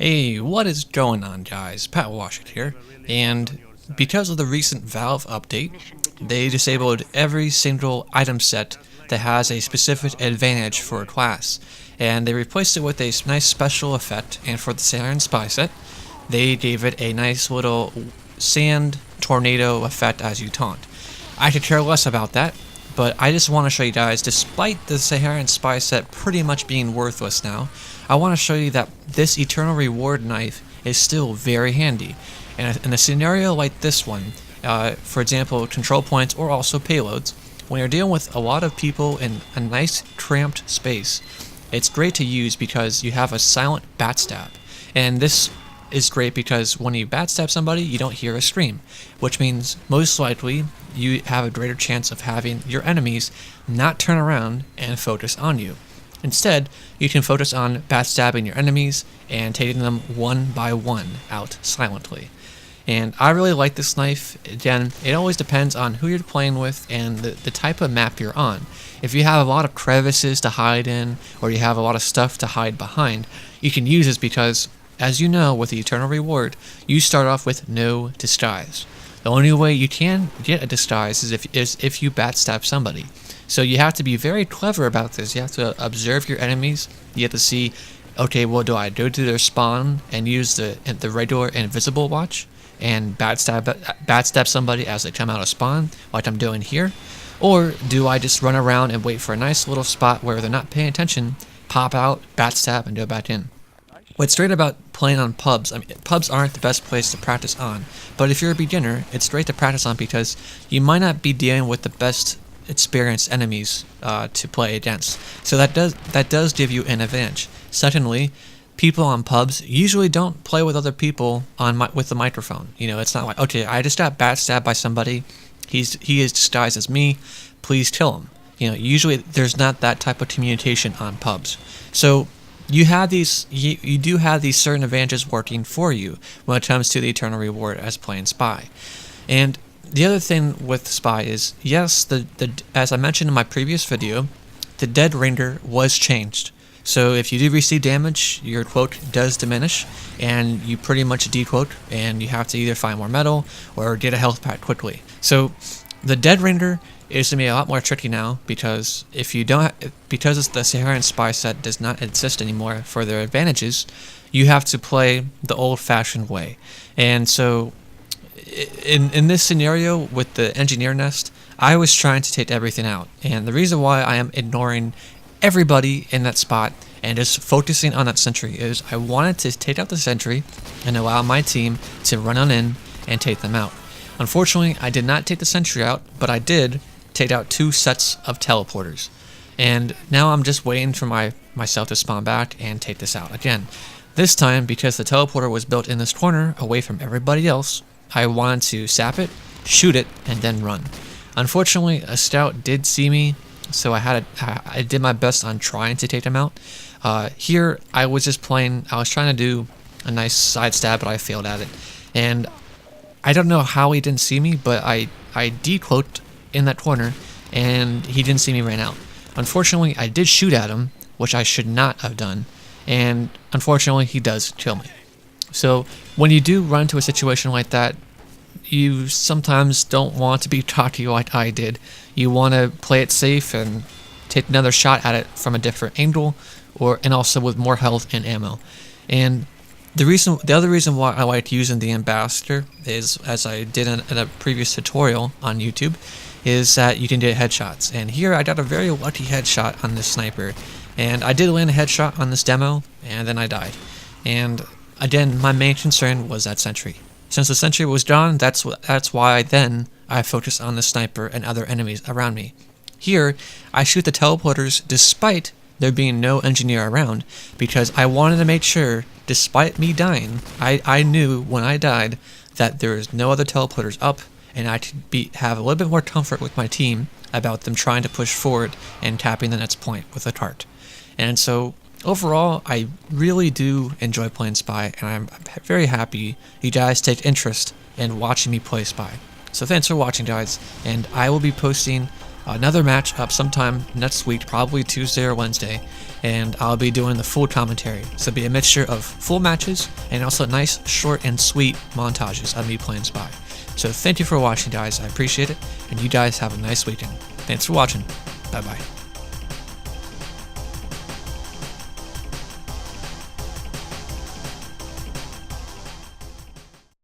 Hey, what is going on, guys? Patwauschek here, and because of the recent Valve update, they disabled every single item set that has a specific advantage for a class, and they replaced it with a nice special effect. And for the Saharan spy set, they gave it a nice little sand tornado effect as you taunt. I could care less about that, but I just want to show you guys, despite the Saharan spy set pretty much being worthless now, I want to show you that this eternal reward knife is still very handy. And in a scenario like this one, for example, control points or also payloads, when you're dealing with a lot of people in a nice cramped space, it's great to use because you have a silent backstab. And this is great because when you backstab somebody, you don't hear a scream, which means most likely you have a greater chance of having your enemies not turn around and focus on you. Instead, you can focus on backstabbing your enemies and taking them one by one out silently. And I really like this knife. Again, it always depends on who you're playing with and the type of map you're on. If you have a lot of crevices to hide in, or you have a lot of stuff to hide behind, you can use this because, as you know, with the Eternal Reward, you start off with no disguise. The only way you can get a disguise is if you backstab somebody. So you have to be very clever about this. You have to observe your enemies. You have to see, okay, well, do I go to their spawn and use the regular invisible watch and backstab somebody as they come out of spawn, like I'm doing here? Or do I just run around and wait for a nice little spot where they're not paying attention, pop out, backstab, and go back in? What's great about playing on pubs, pubs aren't the best place to practice on, but if you're a beginner, it's great to practice on because you might not be dealing with the best experienced enemies to play against. So that does give you an advantage. Secondly, people on pubs usually don't play with other people with the microphone. You know, it's not like, okay, I just got backstabbed by somebody. He is disguised as me. Please kill him. You know, usually there's not that type of communication on pubs. So you do have these certain advantages working for you when it comes to the Eternal Reward as playing Spy. And the other thing with Spy is, yes, as I mentioned in my previous video, the dead ringer was changed. So if you do receive damage, your quote does diminish, and you pretty much dequote, and you have to either find more metal or get a health pack quickly. So the dead ringer is going to be a lot more tricky now because because the Saharan spy set does not exist anymore for their advantages, you have to play the old-fashioned way. And so in this scenario with the engineer nest, I was trying to take everything out, and the reason why I am ignoring everybody in that spot and just focusing on that sentry is I wanted to take out the sentry and allow my team to run on in and take them out. Unfortunately, I did not take the sentry out, but I did take out 2 sets of teleporters, and now I'm just waiting for myself to spawn back and take this out again. This time, because the teleporter was built in this corner away from everybody else, I wanted to sap it, shoot it, and then run. Unfortunately, a scout did see me, so I did my best on trying to take him out. Here, I was trying to do a nice side stab, but I failed at it. And I don't know how he didn't see me, but I decloaked in that corner, and he didn't see me ran out. Unfortunately, I did shoot at him, which I should not have done, and unfortunately, he does kill me. So when you do run into a situation like that, you sometimes don't want to be cocky like I did. You want to play it safe and take another shot at it from a different angle, and also with more health and ammo. And the other reason why I like using the ambassador is, as I did in a previous tutorial on YouTube, is that you can get headshots. And here I got a very lucky headshot on this sniper, and I did land a headshot on this demo, and then I died. And again, my main concern was that sentry. Since the sentry was gone, that's why then I focused on the sniper and other enemies around me. Here, I shoot the teleporters despite there being no engineer around, because I wanted to make sure, despite me dying, I knew when I died that there was no other teleporters up, and I could have a little bit more comfort with my team about them trying to push forward and tapping the next point with a cart. And so overall, I really do enjoy playing Spy, and I'm very happy you guys take interest in watching me play Spy. So thanks for watching, guys, and I will be posting another match up sometime next week, probably Tuesday or Wednesday, and I'll be doing the full commentary. So it'll be a mixture of full matches and also nice, short, and sweet montages of me playing Spy. So thank you for watching, guys. I appreciate it, and you guys have a nice weekend. Thanks for watching. Bye-bye.